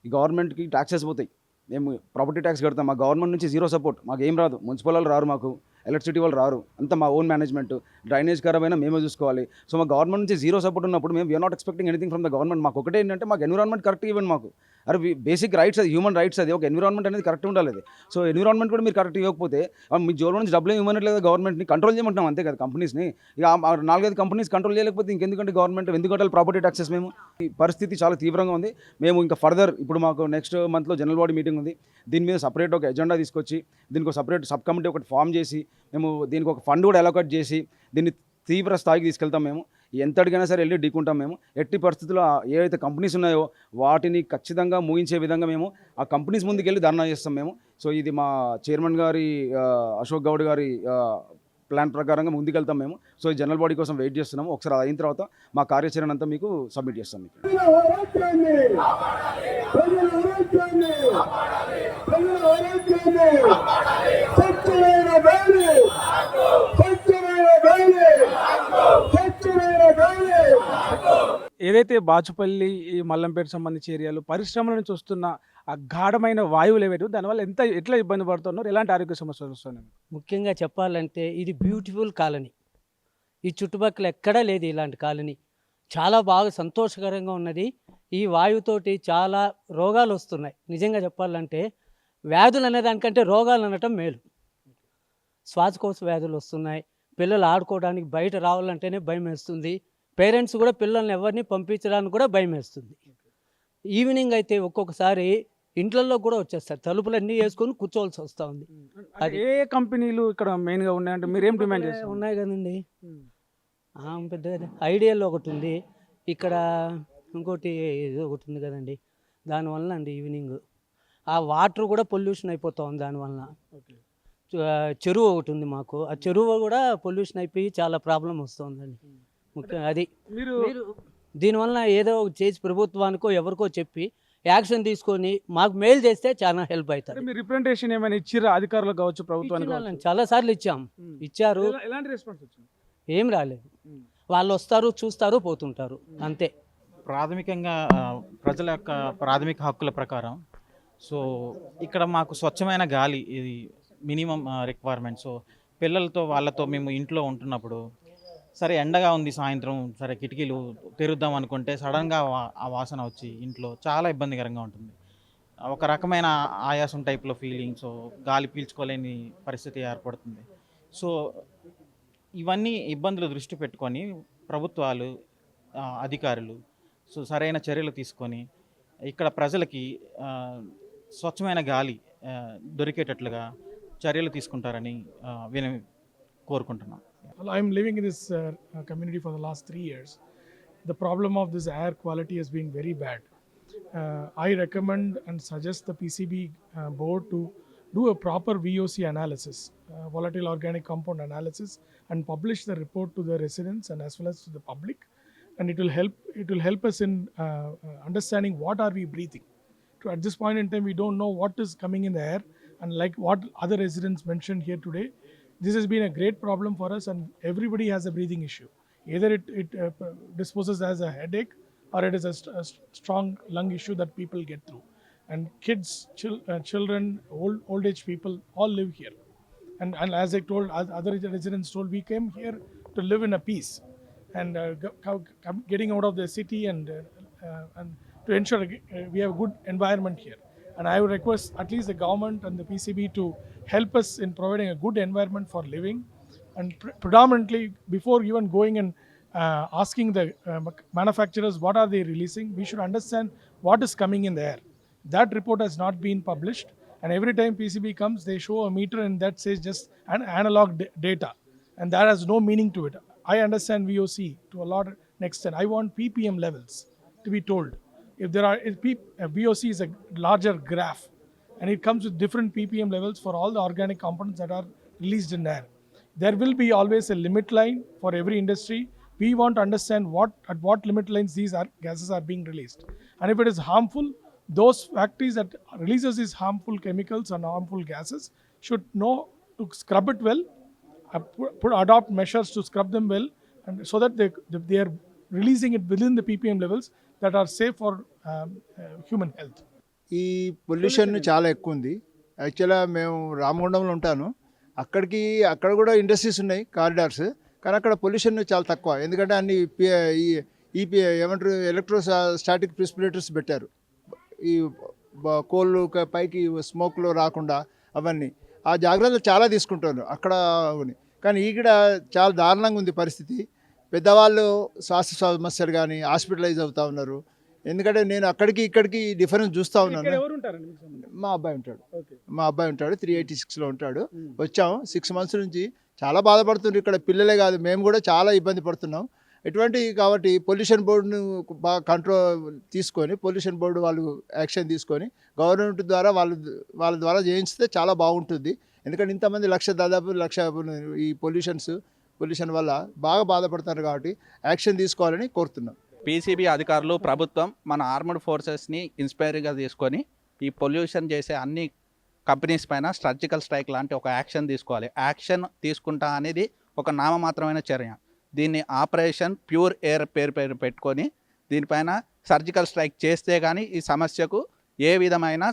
ఈ గవర్నమెంట్కి ట్యాక్సెస్ పోతాయి. మేము ప్రాపర్టీ ట్యాక్స్ కడతాం. మా గవర్నమెంట్ నుంచి 0 సపోర్ట్, మాకు ఏం రాదు. మున్సిపల్ వాళ్ళు రారు మాకు. ఎలక్ట్రిసిటీ వాళ్ళు రారు, అంతా మా ఓన్ మేనేజ్మెంట్. డ్రైనేజ్ ఖరాబ్ అయినా మేమే చూసుకోవాలి. సో మా గవర్నమెంట్ నుంచి జీరో సపోర్ట్ ఉన్నప్పుడు మేము we're not expecting anything from the government. మాకు ఒకటే ఏంటంటే మాకు ఎన్విరాన్మెంట్ కరెక్ట్ ఇవ్వండి. మాకు అరే బేసిక్ రైట్స్, అది హ్యూమన్ రైట్స్, అది ఒక ఎన్విరాన్మెంట్ అనేది కరెక్ట్ ఉండాలి. అది సో ఎన్విరాన్మెంట్ కూడా మీరు కరెక్ట్ ఇవ్వకపోతే మీ జోలో నుంచి డబ్బులు ఇవ్వనట్లేదు, గవర్నమెంట్ని కంట్రోల్ చేయమంటున్నాం అంతే కదా కంపెనీస్ని. ఇక 4-5 కంపెనీస్ కంట్రోల్ చేయలేకపోతే ఇంకెందుకంటే గవర్నమెంట్ ఎందుకు కట్టాలి ప్రాపర్టీ ట్యాక్సెస్? మేము ఈ పరిస్థితి చాలా తీవ్రంగా ఉంది. మేము ఇంకా ఫర్దర్ ఇప్పుడు మాకు నెక్స్ట్ మంత్లో జనరల్ బాడీ మీటింగ్ ఉంది. దీని మీద సపరేట్ ఒక ఎజెండా తీసుకొచ్చి దీనికి ఒక సపరేట్ సబ్ కమిటీ ఒకటి ఫామ్ చేసి మేము దీనికి ఒక ఫండ్ కూడా అలొకేట్ చేసి దీన్ని తీవ్ర స్థాయికి తీసుకెళ్తాం. మేము ఎంతటికైనా సరే వెళ్ళి ఢీకుంటాం. మేము ఎట్టి పరిస్థితుల్లో ఏవైతే కంపెనీస్ ఉన్నాయో వాటిని ఖచ్చితంగా ముగించే విధంగా మేము ఆ కంపెనీస్ ముందుకు వెళ్ళి ధర్నా చేస్తాం మేము. సో ఇది మా చైర్మన్ గారి అశోక్ గౌడ్ గారి ప్లాన్ ప్రకారంగా ముందుకెళ్తాం మేము. సో ఈ జనరల్ బాడీ కోసం వెయిట్ చేస్తున్నాము. ఒకసారి అది అయిన తర్వాత మా కార్యాచరణ అంతా మీకు సబ్మిట్ చేస్తాం. మీకు ఏదైతే బాచుపల్లి, ఈ మల్లంపేట సంబంధించి ఏరియాలు పరిశ్రమల నుంచి వస్తున్న ఆ గాఢమైన వాయువులు ఏవైతే దానివల్ల ఎట్లా ఇబ్బంది పడుతున్నారు, ఎలాంటి ఆరోగ్య సమస్యలు వస్తున్నాయి? ముఖ్యంగా చెప్పాలంటే ఇది బ్యూటిఫుల్ కాలనీ. ఈ చుట్టుపక్కల ఎక్కడా లేదు ఇలాంటి కాలనీ. చాలా బాగా సంతోషకరంగా ఉన్నది. ఈ వాయువుతోటి చాలా రోగాలు వస్తున్నాయి. నిజంగా చెప్పాలంటే వ్యాధులు అనే దానికంటే రోగాలు అనటం మేలు. శ్వాసకోశ వ్యాధులు వస్తున్నాయి. పిల్లలు ఆడుకోవడానికి బయట రావాలంటేనే భయం వేస్తుంది. పేరెంట్స్ కూడా పిల్లల్ని ఎవరిని పంపించడానికి కూడా భయం వేస్తుంది. ఈవినింగ్ అయితే ఒక్కొక్కసారి ఇంట్లలో కూడా వచ్చేస్తారు, తలుపులన్నీ వేసుకొని కూర్చోవలసి వస్తూ ఉంది. అది ఏ కంపెనీలు ఇక్కడ మెయిన్గా ఉన్నాయంటే మీరు ఏం డిమాండ్ చేస్తారు? ఉన్నాయి కదండి, పెద్ద ఐడియాలో ఒకటి ఉంది, ఇక్కడ ఇంకోటి ఏదో ఒకటి ఉంది కదండి. దానివల్ల అండి ఈవినింగ్ ఆ వాటర్ కూడా పొల్యూషన్ అయిపోతా ఉంది. దానివల్ల చెరువు ఒకటి ఉంది మాకు, ఆ చెరువు కూడా పొల్యూషన్ అయిపోయి చాలా ప్రాబ్లం వస్తుందండి. ముఖ్యంగా అది మీరు దీనివల్ల ఏదో చేసి ప్రభుత్వానికో ఎవరికో చెప్పి యాక్షన్ తీసుకొని మాకు మెయిల్ చేస్తే చాలా హెల్ప్ అవుతుంది. మీరు రిప్రజెంటేషన్ ఏమైనా ఇచ్చిరా అధికారులకు కావచ్చు, ప్రభుత్వానికి? చాలా సార్లు ఇచ్చారు, ఎలాంటి రెస్పాన్స్ వచ్చింది? ఏం రాలేదు. వాళ్ళు వస్తారు, చూస్తారు, పోతుంటారు అంతే. ప్రాథమికంగా ప్రజల యొక్క ప్రాథమిక హక్కుల ప్రకారం సో ఇక్కడ మాకు స్వచ్ఛమైన గాలి ఇది మినిమం రిక్వైర్మెంట్. సో పిల్లలతో వాళ్ళతో మేము ఇంట్లో ఉంటున్నప్పుడు సరే ఎండగా ఉంది సాయంత్రం, సరే కిటికీలు తెరుద్దాం అనుకుంటే సడన్గా ఆ వాసన వచ్చి ఇంట్లో చాలా ఇబ్బందికరంగా ఉంటుంది. ఒక రకమైన ఆయాసం టైప్లో ఫీలింగ్, సో గాలి పీల్చుకోలేని పరిస్థితి ఏర్పడుతుంది. సో ఇవన్నీ ఇబ్బందులు దృష్టి పెట్టుకొని ప్రభుత్వాలు, అధికారులు సో సరైన చర్యలు తీసుకొని ఇక్కడ ప్రజలకి స్వచ్ఛమైన గాలి దొరికేటట్లుగా చర్యలు తీసుకుంటారని కోరుకుంటున్నాం. Well, I'm living in this community for the last 3 years. The problem of this air quality has been very bad. I recommend and suggest the PCB board to do a proper VOC analysis, volatile organic compound analysis, and publish the report to the residents and as well as to the public. And it will help us in understanding what are we breathing. At this point in time, we don't know what is coming in the air, and like what other residents mentioned here today, this has been a great problem for us, and everybody has a breathing issue. Either it disposes as a headache, or it is a strong lung issue that people get through. And kids, children, old age people all live here. And as I told, other residents told, we came here to live in a peace, and getting out of the city and to ensure we have a good environment here. And I would request at least the government and the PCB to help us in providing a good environment for living. And predominantly, before even going and asking the manufacturers what are they releasing, we should understand what is coming in the air. That report has not been published, and every time PCB comes, they show a meter and that says just an analog data, and that has no meaning to it. I understand VOC to a lot extent. I want ppm levels to be told. If there are VOC is a larger graph, and it comes with different ppm levels for all the organic components that are released in air. There will be always a limit line for every industry. We want to understand at what limit lines these gases are being released, and if it is harmful, those factories that releases these harmful chemicals and harmful gases should know to scrub it well, adopt measures to scrub them well, and so that they are releasing it within the ppm levels that are safe for human health. ఈ పొల్యూషన్ చాలా ఎక్కువ ఉంది. యాక్చువల్గా మేము రామగుండంలో ఉంటాను. అక్కడ కూడా ఇండస్ట్రీస్ ఉన్నాయి కారిడార్స్, కానీ అక్కడ పొల్యూషన్ చాలా తక్కువ. ఎందుకంటే అన్ని ఏమంటారు ఎలక్ట్రోస్టాటిక్ ప్రిస్పిరేటర్స్ పెట్టారు, ఈ కోళ్ళు పైకి స్మోక్లో రాకుండా అవన్నీ ఆ జాగ్రత్తలు చాలా తీసుకుంటారు అక్కడ. కానీ ఇక్కడ చాలా దారుణంగా ఉంది పరిస్థితి. పెద్దవాళ్ళు శ్వాస సమస్యలు కానీ హాస్పిటలైజ్ అవుతూ ఉన్నారు. ఎందుకంటే నేను అక్కడికి ఇక్కడికి డిఫరెన్స్ చూస్తూ ఉన్నాను. ఎవరు ఉంటారండి మీకు సంబంధించి? మా అబ్బాయి ఉంటాడు, ఓకే. 386లో ఉంటాడు. వచ్చాము 6 months నుంచి, చాలా బాధపడుతున్నారు. ఇక్కడ పిల్లలే కాదు, మేము కూడా చాలా ఇబ్బంది పడుతున్నాం. కాబట్టి పొల్యూషన్ బోర్డును బాగా కంట్రోల్ తీసుకొని, పొల్యూషన్ బోర్డు వాళ్ళు యాక్షన్ తీసుకొని గవర్నమెంట్ ద్వారా వాళ్ళ ద్వారా చేయిస్తే చాలా బాగుంటుంది. ఎందుకంటే ఇంతమంది దాదాపు లక్ష ఈ పొల్యూషన్ వల్ల బాగా బాధపడతారు. కాబట్టి యాక్షన్ తీసుకోవాలని కోరుతున్నాం. పీసీబీ అధికారులు, ప్రభుత్వం మన ఆర్మడ్ ఫోర్సెస్ని ఇన్స్పైర్గా తీసుకొని ఈ పొల్యూషన్ చేసే అన్ని కంపెనీస్ పైన సర్జికల్ స్ట్రైక్ లాంటి ఒక యాక్షన్ తీసుకోవాలి. యాక్షన్ తీసుకుంటా అనేది ఒక నామమాత్రమైన చర్య. దీన్ని ఆపరేషన్ ప్యూర్ ఎయిర్ పేరు పెట్టుకొని దీనిపైన సర్జికల్ స్ట్రైక్ చేస్తే కానీ ఈ సమస్యకు ఏ విధమైన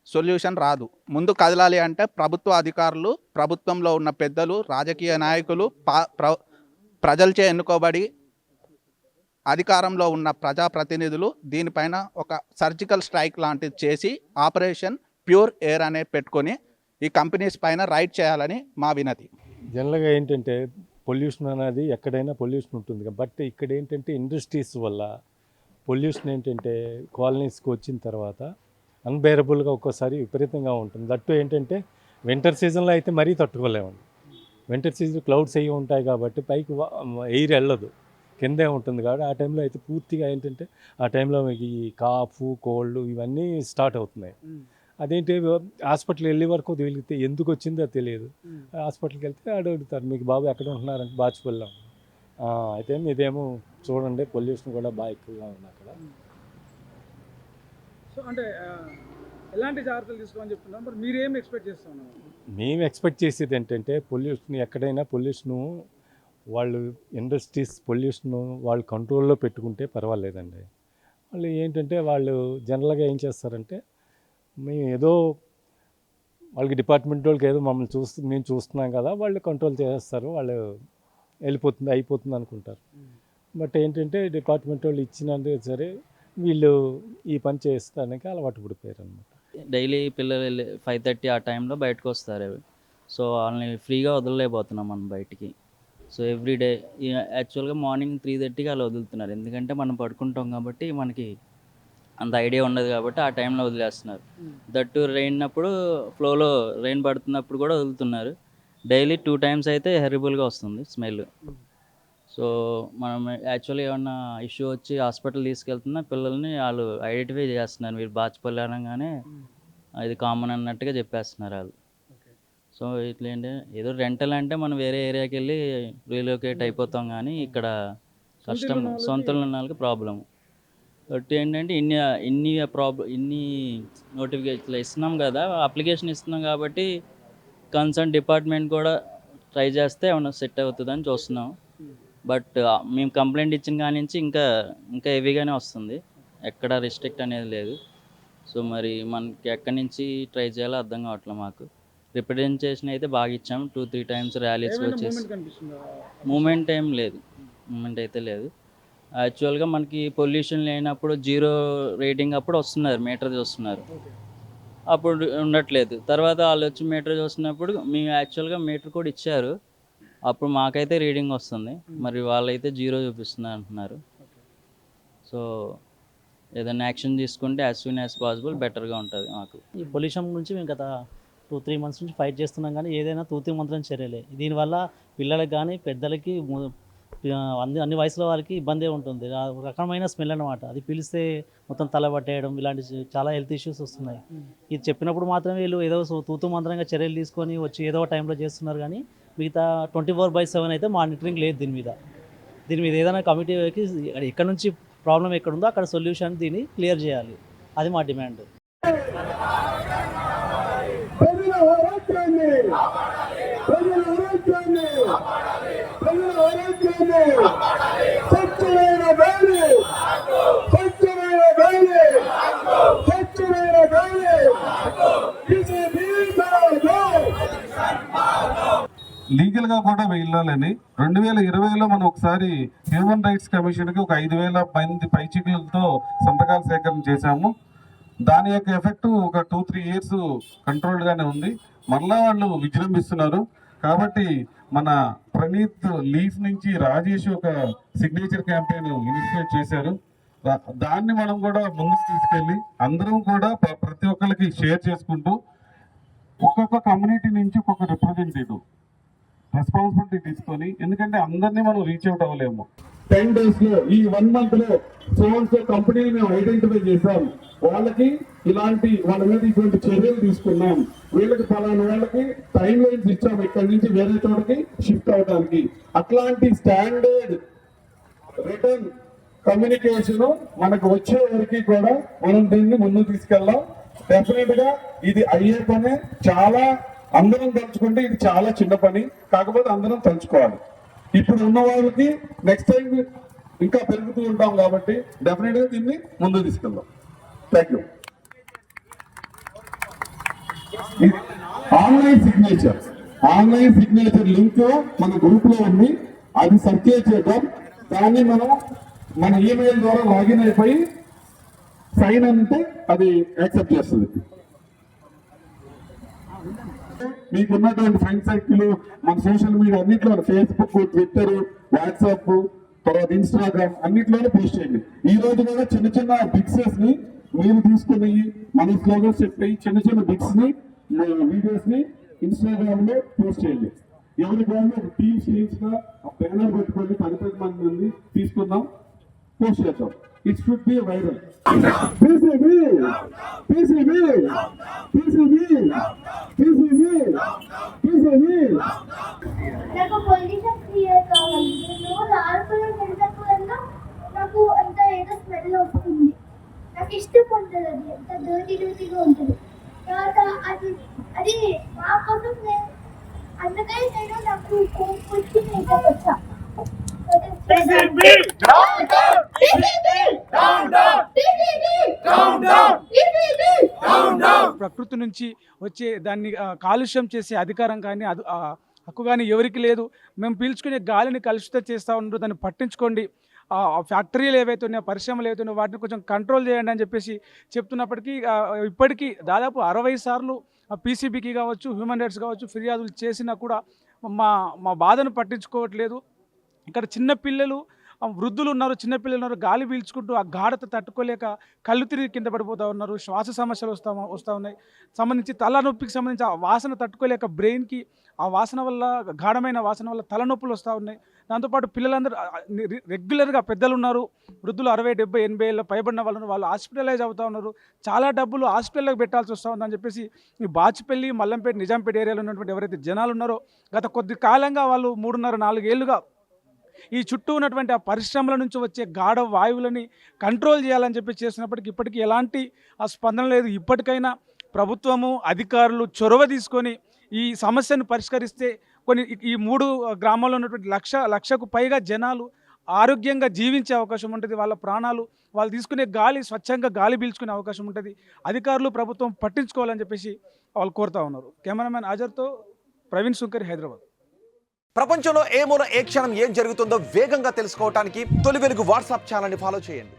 సొల్యూషన్ రాదు. ముందు కదలాలి అంటే ప్రభుత్వ అధికారులు, ప్రభుత్వంలో ఉన్న పెద్దలు, రాజకీయ నాయకులు, ప్రజలచే ఎన్నుకోబడి అధికారంలో ఉన్న ప్రజాప్రతినిధులు దీనిపైన ఒక సర్జికల్ స్ట్రైక్ లాంటిది చేసి ఆపరేషన్ ప్యూర్ ఎయిర్ అనేది పెట్టుకొని ఈ కంపెనీస్ పైన రైడ్ చేయాలని మా వినతి. జనరల్గా ఏంటంటే పొల్యూషన్ అనేది ఎక్కడైనా పొల్యూషన్ ఉంటుంది, బట్ ఇక్కడ ఏంటంటే ఇండస్ట్రీస్ వల్ల పొల్యూషన్ ఏంటంటే కాలనీస్కి వచ్చిన తర్వాత అన్బేరబుల్గా ఒక్కోసారి విపరీతంగా ఉంటుంది. దట్టు ఏంటంటే వింటర్ సీజన్లో అయితే మరీ తట్టుకోలేమండి. వింటర్ సీజన్ క్లౌడ్స్ అవి ఉంటాయి కాబట్టి పైకి ఎయిర్ వెళ్ళదు, కిందే ఉంటుంది. కాబట్టి ఆ టైంలో అయితే పూర్తిగా ఏంటంటే ఆ టైంలో మీకు ఈ కాఫ్, కోల్డ్ ఇవన్నీ స్టార్ట్ అవుతున్నాయి. అదేంటి హాస్పిటల్ వెళ్ళే వరకు తెలిగితే ఎందుకు వచ్చిందో తెలియదు. హాస్పిటల్కి వెళ్తే అడుగుతారు, మీకు బాబు ఎక్కడ ఉంటున్నారంటే బాచిపల్లి. అయితే మీదేమో చూడండి పొల్యూషన్ కూడా బాగా ఎక్కువగా ఉంది అక్కడ. సో అంటే ఎలాంటి జాగ్రత్తలు తీసుకోమని చెప్తున్నారు, మరి మీరు ఏం ఎక్స్పెక్ట్ చేస్తున్నారు? మేము ఎక్స్పెక్ట్ చేసేది ఏంటంటే పొల్యూషన్ ఎక్కడైనా పొల్యూషను వాళ్ళు ఇండస్ట్రీస్ పొల్యూషను వాళ్ళు కంట్రోల్లో పెట్టుకుంటే పర్వాలేదండి. వాళ్ళు ఏంటంటే వాళ్ళు జనరల్గా ఏం చేస్తారంటే మేము ఏదో వాళ్ళకి డిపార్ట్మెంట్ వాళ్ళకి ఏదో మమ్మల్ని మేము చూస్తున్నాం కదా, వాళ్ళు కంట్రోల్ చేస్తారు, వాళ్ళు అయిపోతుంది అనుకుంటారు. బట్ ఏంటంటే డిపార్ట్మెంట్ వాళ్ళు ఇచ్చినందుకు సరే వీళ్ళు ఈ పని చేస్తానికి అలవాటు పడిపోయారు అనమాట. డైలీ పిల్లలు 5:30 ఆ టైంలో బయటకు వస్తారు. సో వాళ్ళని ఫ్రీగా వదలలేకపోతున్నాం మనం బయటికి. సో ఎవ్రీడే యాక్చువల్గా మార్నింగ్ 3:30కి అలా వదులుతున్నారు. ఎందుకంటే మనం పడుకుంటాం కాబట్టి మనకి అంత ఐడియా ఉండదు కాబట్టి ఆ టైంలో వదిలేస్తున్నారు. దట్టు ఫ్లోలో రెయిన్ పడుతున్నప్పుడు కూడా వదులుతున్నారు. డైలీ 2 times అయితే హెరిబుల్గా వస్తుంది స్మెల్. సో మనం యాక్చువల్లీ ఏమన్నా ఇష్యూ వచ్చి హాస్పిటల్ తీసుకెళ్తున్నా పిల్లల్ని వాళ్ళు ఐడెంటిఫై చేస్తున్నారు. మీరు బాచిపల్లి అనగానే ఇది కామన్ అన్నట్టుగా చెప్పేస్తున్నారు వాళ్ళు. సో ఇట్లా ఏంటి ఏదో రెంటల్ అంటే మనం వేరే ఏరియాకి వెళ్ళి రీలొకేట్ అయిపోతాం, కానీ ఇక్కడ కష్టం, సొంతలు ఉన్న వాళ్ళకి ప్రాబ్లం. బట్ ఏంటంటే ఇన్ని నోటిఫికేషన్లు ఇస్తున్నాం కదా, అప్లికేషన్ ఇస్తున్నాం కాబట్టి కన్సర్న్ డిపార్ట్మెంట్ కూడా ట్రై చేస్తే ఏమైనా సెట్ అవుతుందని చూస్తున్నాం. బట్ మేము కంప్లైంట్ ఇచ్చిన కాడి నుంచి ఇంకా హెవీగానే వస్తుంది, ఎక్కడ రిస్ట్రిక్ట్ అనేది లేదు. సో మరి మనకి ఎక్కడి నుంచి ట్రై చేయాలో అర్థం కావట్లేదు మాకు. రిప్రజెంటేషన్ అయితే బాగా ఇచ్చాం, 2-3 times ర్యాలీస్కి వచ్చేసి. మూమెంట్ ఏం లేదు, మూమెంట్ అయితే లేదు. యాక్చువల్గా మనకి పొల్యూషన్ లేనప్పుడు 0 రేటింగ్ అప్పుడు వస్తున్నారు, మీటర్ చూస్తున్నారు. అప్పుడు ఉండట్లేదు. తర్వాత వాళ్ళు వచ్చి మీటర్ చూస్తున్నప్పుడు మేము యాక్చువల్గా మీటర్ కూడా ఇచ్చారు, అప్పుడు మాకైతే రీడింగ్ వస్తుంది. మరి వాళ్ళైతే 0 చూపిస్తున్నారు అంటున్నారు. సో ఏదైనా యాక్షన్ తీసుకుంటే యాజ్ సూన్ యాజ్ పాసిబుల్ బెటర్గా ఉంటుంది మాకు. ఈ పొల్యూషన్ గురించి మేము గత 2-3 months నుంచి ఫైట్ చేస్తున్నాం, కానీ ఏదైనా తూతీ మంత్రం చర్యలే. దీనివల్ల పిల్లలకి కానీ పెద్దలకి అన్ని వయసుల వారికి ఇబ్బందే ఉంటుంది. ఒక రకమైన స్మెల్ అనమాట, అది పీలిస్తే మొత్తం తల పట్టేయడం ఇలాంటి చాలా హెల్త్ ఇష్యూస్ వస్తున్నాయి. ఇది చెప్పినప్పుడు మాత్రమే వీళ్ళు ఏదో తూతూ మంత్రంగా చర్యలు తీసుకొని వచ్చి ఏదో టైంలో చేస్తున్నారు, కానీ మిగతా 24/7 అయితే మానిటరింగ్ లేదు దీని మీద. ఏదైనా కమిటీకి ఎక్కడ నుంచి ప్రాబ్లం ఎక్కడుందో అక్కడ సొల్యూషన్ దీన్ని క్లియర్ చేయాలి, అది మా డిమాండ్. స్వచ్ఛమైన గాలి గా కూడా వెళ్ళాలని 2020లో మనం ఒకసారి హ్యూమన్ రైట్స్ కమిషన్కి ఒక 5,000 మంది పైచికులతో సంతకాల సేకరణ చేశాము. దాని యొక్క ఎఫెక్ట్ ఒక 2-3 ఇయర్స్ కంట్రోల్గానే ఉంది. మళ్ళా వాళ్ళు విజృంభిస్తున్నారు. కాబట్టి మన ప్రణీత్ లీఫ్ నుంచి రాజేష్ ఒక సిగ్నేచర్ క్యాంపెయిన్ ఇనిషియేట్ చేశారు. దాన్ని మనం కూడా ముందుకు తీసుకెళ్ళి అందరం కూడా ప్రతి ఒక్కరికి షేర్ చేసుకుంటూ ఒక్కొక్క కమ్యూనిటీ నుంచి ఒక్కొక్క రిప్రజెంటేటివ్ రెస్పాన్సిబిలిటీ తీసుకొని, ఎందుకంటే అందరినీ మనం రీచ్ అవుట్ అవ్వలేము. 10 days లో ఈ 1 month లో సో కంపెనీని మేము ఐడెంటిఫై చేసాం, వాళ్ళకి వాళ్ళ మీద ఇటువంటి చర్యలు తీసుకున్నాం, వీళ్ళకి పలానా వాళ్ళకి టైం లైన్స్ ఇచ్చాము ఇక్కడి నుంచి వేరే చోటకి షిఫ్ట్ అవడానికి. అట్లాంటి స్టాండర్డ్ రిటర్న్ కమ్యూనికేషన్ మనకు వచ్చే వరకు కూడా మనం దీన్ని ముందుకు తీసుకెళ్దాం. డెఫినెట్ గా ఇది అయ్యే పని. చాలా అందరం తలుచుకుంటే ఇది చాలా చిన్న పని, కాకపోతే అందరం తలుచుకోవాలి. ఇప్పుడు ఉన్న వాళ్ళకి నెక్స్ట్ టైం ఇంకా పెరుగుతూ ఉంటాం కాబట్టి డెఫినెట్ గా దీన్ని ముందుకు తీసుకెళ్దాం. Thank you. Online signature link మన గ్రూప్ లో ఉంది, అది సర్క్యులేట్ చేద్దాం. దాన్ని మనం మన ఈమెయిల్ ద్వారా లాగిన్ అయిపోయి సైన్ అంటే అది యాక్సెప్ట్ చేస్తుంది. మీకున్నటువంటి ఫ్రెండ్ సర్కిల్ మన సోషల్ మీడియా అన్నిట్లో, ఫేస్బుక్, ట్విట్టర్, వాట్సాప్, తర్వాత ఇన్స్టాగ్రామ్ అన్నిట్లోనే పోస్ట్ చేయండి. ఈ రోజు కూడా చిన్న చిన్న పిక్చర్స్ ని మీరు తీసుకుని మన స్లోగన్స్ చెప్పి చిన్న బిట్స్ ని వీడియోస్ ని ఇన్స్టాగ్రామ్ లో పోస్ట్ చేయండి. ఎవరి బాగుంది ఒక టీమ్స్ గా బ్యానర్ పెట్టుకొని 10 మంది తీసుకుందాం, పోస్ట్ చేద్దాం. It should be viral. PCB. నాకు పొల్యూషన్ క్లియర్ కావాలి. రోజు ఆడుకునే వెళ్తూ నాకు అంత ఏదో స్మెల్ వస్తుంది. నాకు ఇష్టం ఉంటుంది, అది ఎంత డర్టీగా ఉంటుంది. తర్వాత అది మా కోసం అందుకని నాకు వచ్చి నేను వచ్చా. ప్రకృతి నుంచి వచ్చే దాన్ని కాలుష్యం చేసే అధికారం కానీ హక్కు కానీ ఎవరికి లేదు. మేము పీల్చుకునే గాలిని కలుషితం చేస్తూ ఉండరు, దాన్ని పట్టించుకోండి. ఫ్యాక్టరీలు ఏవైతే ఉన్నాయో, పరిశ్రమలు ఏవైతే ఉన్నాయో వాటిని కొంచెం కంట్రోల్ చేయండి అని చెప్పేసి చెప్తున్నప్పటికీ ఇప్పటికీ దాదాపు 60 సార్లు పీసీబీకి కావచ్చు, హ్యూమన్ రైట్స్ కావచ్చు ఫిర్యాదులు చేసినా కూడా మా బాధను పట్టించుకోవట్లేదు. ఇక్కడ చిన్నపిల్లలు, వృద్ధులు ఉన్నారు, చిన్నపిల్లలు ఉన్నారు, గాలి పీల్చుకుంటూ ఆ గాఢత తట్టుకోలేక కళ్ళు తిరిగి కింద పడిపోతూ ఉన్నారు. శ్వాస సమస్యలు వస్తూ ఉన్నాయి. సంబంధించి తలనొప్పికి సంబంధించి ఆ వాసన తట్టుకోలేక బ్రెయిన్కి ఆ వాసన వల్ల, గాఢమైన వాసన వల్ల తలనొప్పులు వస్తూ ఉన్నాయి. దాంతోపాటు పిల్లలందరూ రెగ్యులర్గా పెద్దలు ఉన్నారు, వృద్ధులు 60, 70, 80 ఏళ్ళ పైబడిన వాళ్ళు హాస్పిటలైజ్ అవుతూ ఉన్నారు. చాలా డబ్బులు హాస్పిటల్కి పెట్టాల్సి వస్తూ ఉందని చెప్పేసి ఈ బాచుపల్లి, మల్లంపేట, నిజాంపేట ఏరియాలో ఉన్నటువంటి ఎవరైతే జనాలు ఉన్నారో గత కొద్ది కాలంగా వాళ్ళు 3.5-4 ఏళ్ళుగా ఈ చుట్టూ ఉన్నటువంటి ఆ పరిశ్రమల నుంచి వచ్చే గాఢ వాయువులని కంట్రోల్ చేయాలని చెప్పి చేసినప్పటికీ ఇప్పటికీ ఎలాంటి స్పందన లేదు. ఇప్పటికైనా ప్రభుత్వము, అధికారులు చొరవ తీసుకొని ఈ సమస్యను పరిష్కరిస్తే ఈ 3 గ్రామాల్లో ఉన్నటువంటి లక్షకు పైగా జనాలు ఆరోగ్యంగా జీవించే అవకాశం ఉంటుంది. వాళ్ళ ప్రాణాలు, వాళ్ళు తీసుకునే గాలి స్వచ్ఛంగా గాలి పీల్చుకునే అవకాశం ఉంటుంది. అధికారులు, ప్రభుత్వం పట్టించుకోవాలని చెప్పేసి వాళ్ళు కోరుతూ ఉన్నారు. కెమెరామెన్ అజర్తో ప్రవీణ్ సుంకరి, హైదరాబాద్. ప్రపంచంలో ఏ మూల ఏ క్షణం ఏం జరుగుతుందో వేగంగా తెలుసుకోవడానికి తొలి వెలుగు వాట్సాప్ ఛానల్ని ఫాలో చేయండి.